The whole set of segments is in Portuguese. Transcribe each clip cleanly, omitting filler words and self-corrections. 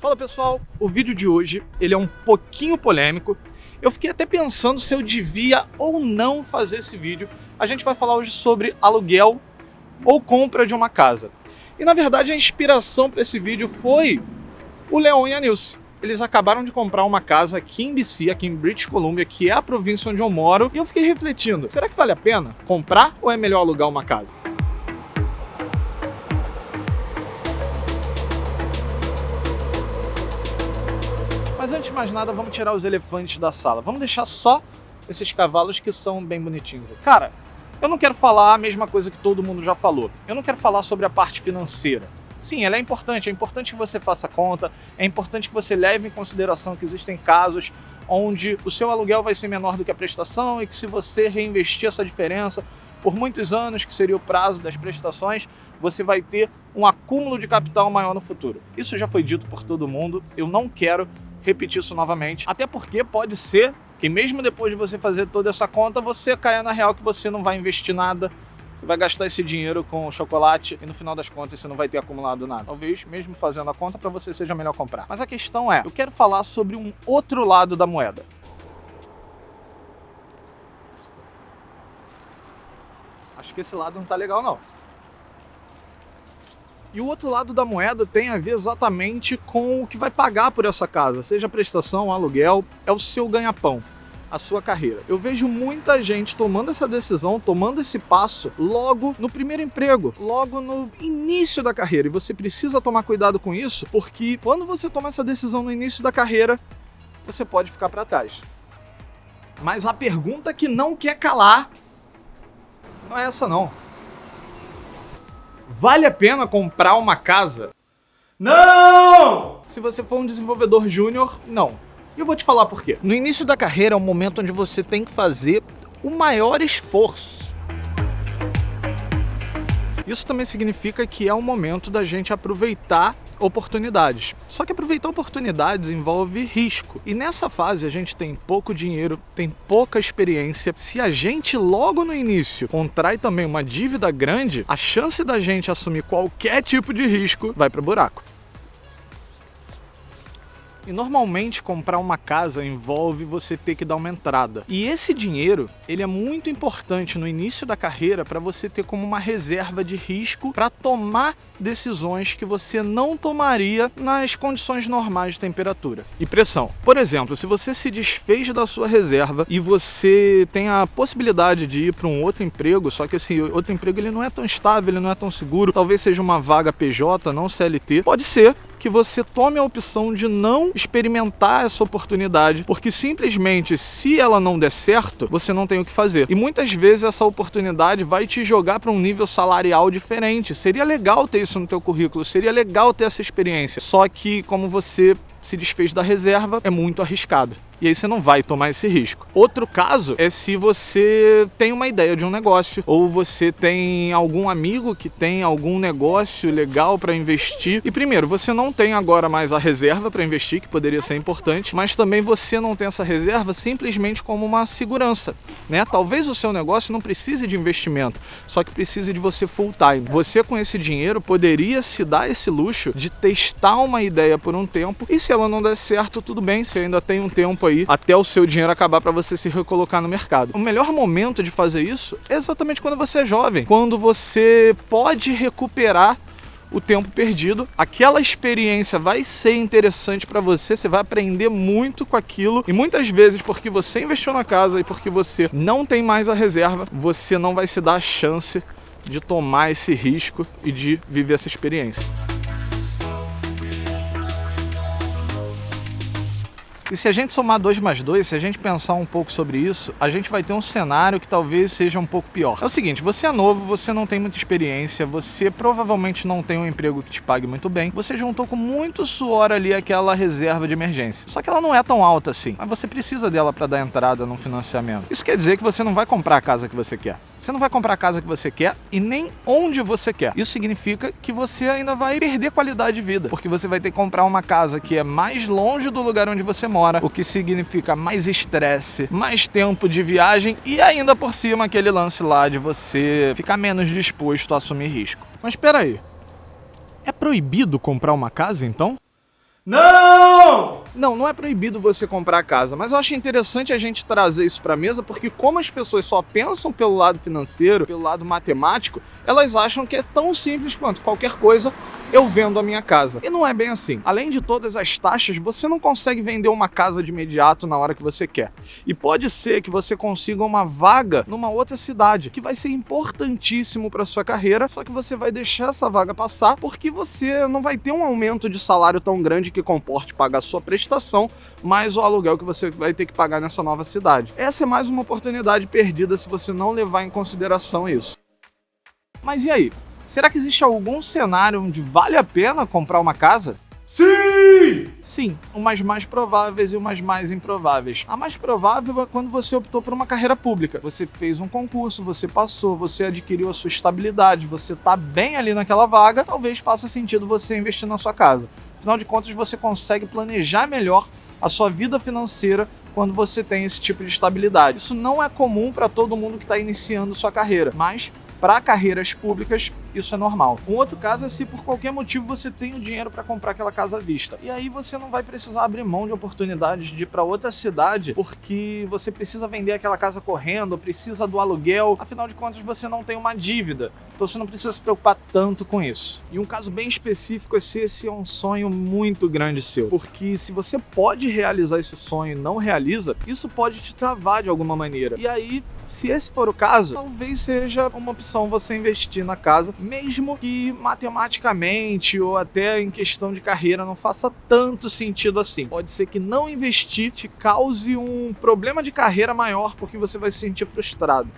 Fala pessoal, o vídeo de hoje ele é um pouquinho polêmico. Eu fiquei até pensando se eu devia ou não fazer esse vídeo. A gente vai falar hoje sobre aluguel ou compra de uma casa. E na verdade a inspiração para esse vídeo foi o Leon e a Nilce. Eles acabaram de comprar uma casa aqui em BC, aqui em British Columbia, que é a província onde eu moro. E eu fiquei refletindo, será que vale a pena comprar ou é melhor alugar uma casa? Mas antes de mais nada, vamos tirar os elefantes da sala. Vamos deixar só esses cavalos que são bem bonitinhos. Cara, eu não quero falar a mesma coisa que todo mundo já falou. Eu não quero falar sobre a parte financeira. Sim, ela é importante que você faça conta, é importante que você leve em consideração que existem casos onde o seu aluguel vai ser menor do que a prestação e que se você reinvestir essa diferença por muitos anos, que seria o prazo das prestações, você vai ter um acúmulo de capital maior no futuro. Isso já foi dito por todo mundo, eu não quero repetir isso novamente, até porque pode ser que mesmo depois de você fazer toda essa conta, você caia na real que você não vai investir nada, você vai gastar esse dinheiro com chocolate e no final das contas você não vai ter acumulado nada. Talvez mesmo fazendo a conta para você seja melhor comprar. Mas a questão é, eu quero falar sobre um outro lado da moeda. Acho que esse lado não tá legal não. E o outro lado da moeda tem a ver exatamente com o que vai pagar por essa casa, seja prestação, aluguel, é o seu ganha-pão, a sua carreira. Eu vejo muita gente tomando essa decisão, tomando esse passo logo no primeiro emprego, logo no início da carreira. E você precisa tomar cuidado com isso, porque quando você toma essa decisão no início da carreira, você pode ficar para trás. Mas a pergunta que não quer calar não é essa não. Vale a pena comprar uma casa? Não! Se você for um desenvolvedor júnior, não. E eu vou te falar por quê. No início da carreira é um momento onde você tem que fazer o maior esforço. Isso também significa que é um momento da gente aproveitar oportunidades. Só que aproveitar oportunidades envolve risco. E nessa fase a gente tem pouco dinheiro, tem pouca experiência. Se a gente logo no início contrai também uma dívida grande, a chance da gente assumir qualquer tipo de risco vai para o buraco. E normalmente comprar uma casa envolve você ter que dar uma entrada. E esse dinheiro, ele é muito importante no início da carreira para você ter como uma reserva de risco para tomar decisões que você não tomaria nas condições normais de temperatura e pressão. Por exemplo, se você se desfez da sua reserva e você tem a possibilidade de ir para um outro emprego, só que esse outro emprego ele não é tão estável, ele não é tão seguro, talvez seja uma vaga PJ, não CLT, pode ser que você tome a opção de não experimentar essa oportunidade, porque simplesmente se ela não der certo, você não tem o que fazer. E muitas vezes essa oportunidade vai te jogar para um nível salarial diferente. Seria legal ter isso no teu currículo, seria legal ter essa experiência. Só que como você se desfez da reserva, é muito arriscado. E aí você não vai tomar esse risco. Outro caso é se você tem uma ideia de um negócio ou você tem algum amigo que tem algum negócio legal para investir. E primeiro, você não tem agora mais a reserva para investir, que poderia ser importante, mas também você não tem essa reserva simplesmente como uma segurança, né? Talvez o seu negócio não precise de investimento, só que precise de você full time. Você com esse dinheiro poderia se dar esse luxo de testar uma ideia por um tempo e se ela não der certo, tudo bem, você ainda tem um tempo aí até o seu dinheiro acabar para você se recolocar no mercado. O melhor momento de fazer isso é exatamente quando você é jovem, quando você pode recuperar o tempo perdido, aquela experiência vai ser interessante para você, você vai aprender muito com aquilo e muitas vezes porque você investiu na casa e porque você não tem mais a reserva, você não vai se dar a chance de tomar esse risco e de viver essa experiência. E se a gente somar 2 mais 2, se a gente pensar um pouco sobre isso, a gente vai ter um cenário que talvez seja um pouco pior. É o seguinte, você é novo, você não tem muita experiência, você provavelmente não tem um emprego que te pague muito bem, você juntou com muito suor ali aquela reserva de emergência. Só que ela não é tão alta assim, mas você precisa dela para dar entrada num financiamento. Isso quer dizer que você não vai comprar a casa que você quer. Você não vai comprar a casa que você quer e nem onde você quer. Isso significa que você ainda vai perder qualidade de vida, porque você vai ter que comprar uma casa que é mais longe do lugar onde você mora, o que significa mais estresse, mais tempo de viagem e ainda por cima aquele lance lá de você ficar menos disposto a assumir risco. Mas espera aí, é proibido comprar uma casa então? Não! Não é proibido você comprar a casa, mas eu acho interessante a gente trazer isso pra mesa, porque como as pessoas só pensam pelo lado financeiro, pelo lado matemático, elas acham que é tão simples quanto qualquer coisa, eu vendo a minha casa. E não é bem assim. Além de todas as taxas, você não consegue vender uma casa de imediato na hora que você quer. E pode ser que você consiga uma vaga numa outra cidade, que vai ser importantíssimo para sua carreira, só que você vai deixar essa vaga passar porque você não vai ter um aumento de salário tão grande que comporte pagar sua prestação, mais o aluguel que você vai ter que pagar nessa nova cidade. Essa é mais uma oportunidade perdida se você não levar em consideração isso. Mas e aí? Será que existe algum cenário onde vale a pena comprar uma casa? Sim! Sim, umas mais prováveis e umas mais improváveis. A mais provável é quando você optou por uma carreira pública. Você fez um concurso, você passou, você adquiriu a sua estabilidade, você está bem ali naquela vaga, talvez faça sentido você investir na sua casa. Afinal de contas, você consegue planejar melhor a sua vida financeira quando você tem esse tipo de estabilidade. Isso não é comum para todo mundo que está iniciando sua carreira, mas para carreiras públicas, isso é normal. Um outro caso é se por qualquer motivo você tem o dinheiro para comprar aquela casa à vista. E aí você não vai precisar abrir mão de oportunidades de ir para outra cidade porque você precisa vender aquela casa correndo, precisa do aluguel. Afinal de contas, você não tem uma dívida. Então você não precisa se preocupar tanto com isso. E um caso bem específico é se esse é um sonho muito grande seu. Porque se você pode realizar esse sonho e não realiza, isso pode te travar de alguma maneira. E aí, se esse for o caso, talvez seja uma opção você investir na casa, mesmo que matematicamente ou até em questão de carreira não faça tanto sentido assim. Pode ser que não investir te cause um problema de carreira maior porque você vai se sentir frustrado.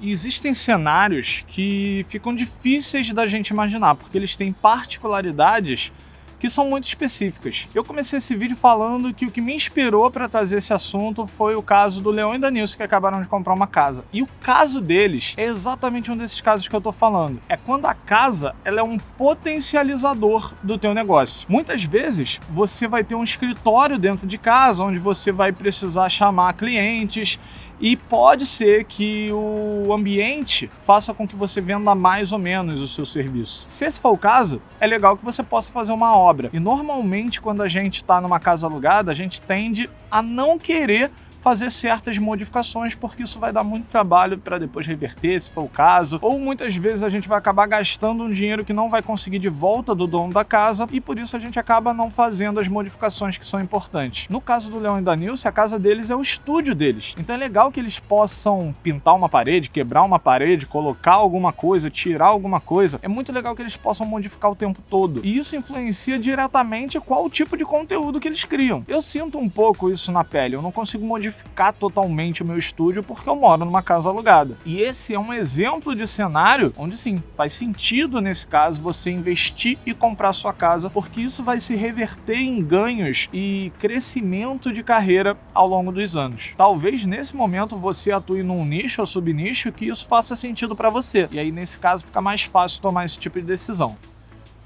E existem cenários que ficam difíceis da gente imaginar, porque eles têm particularidades que são muito específicas. Eu comecei esse vídeo falando que o que me inspirou para trazer esse assunto foi o caso do Leon e da Nilce, que acabaram de comprar uma casa. E o caso deles é exatamente um desses casos que eu tô falando. É quando a casa ela é um potencializador do teu negócio. Muitas vezes você vai ter um escritório dentro de casa, onde você vai precisar chamar clientes, e pode ser que o ambiente faça com que você venda mais ou menos o seu serviço. Se esse for o caso, é legal que você possa fazer uma obra. E normalmente, quando a gente está numa casa alugada, a gente tende a não querer fazer certas modificações, porque isso vai dar muito trabalho para depois reverter, se for o caso, ou muitas vezes a gente vai acabar gastando um dinheiro que não vai conseguir de volta do dono da casa, e por isso a gente acaba não fazendo as modificações que são importantes. No caso do Leon e da Nilce, a casa deles é o estúdio deles, então é legal que eles possam pintar uma parede, quebrar uma parede, colocar alguma coisa, tirar alguma coisa. É muito legal que eles possam modificar o tempo todo, e isso influencia diretamente qual tipo de conteúdo que eles criam. Eu sinto um pouco isso na pele, eu não consigo modificar totalmente o meu estúdio porque eu moro numa casa alugada. E esse é um exemplo de cenário onde sim, faz sentido nesse caso você investir e comprar sua casa, porque isso vai se reverter em ganhos e crescimento de carreira ao longo dos anos. Talvez nesse momento você atue num nicho ou subnicho que isso faça sentido para você. E aí nesse caso fica mais fácil tomar esse tipo de decisão.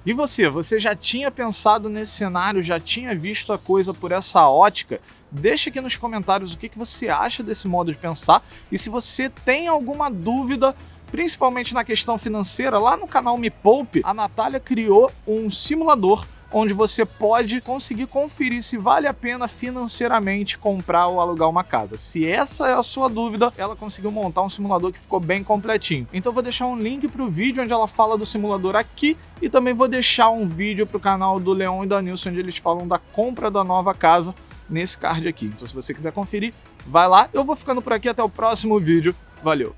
E você já tinha pensado nesse cenário, já tinha visto a coisa por essa ótica? Deixa aqui nos comentários o que você acha desse modo de pensar, e se você tem alguma dúvida, principalmente na questão financeira, lá no canal Me Poupe, a Natália criou um simulador onde você pode conseguir conferir se vale a pena financeiramente comprar ou alugar uma casa. Se essa é a sua dúvida, ela conseguiu montar um simulador que ficou bem completinho. Então eu vou deixar um link para o vídeo onde ela fala do simulador aqui, e também vou deixar um vídeo para o canal do Leon e da Nilce onde eles falam da compra da nova casa nesse card aqui. Então se você quiser conferir, vai lá. Eu vou ficando por aqui, até o próximo vídeo. Valeu!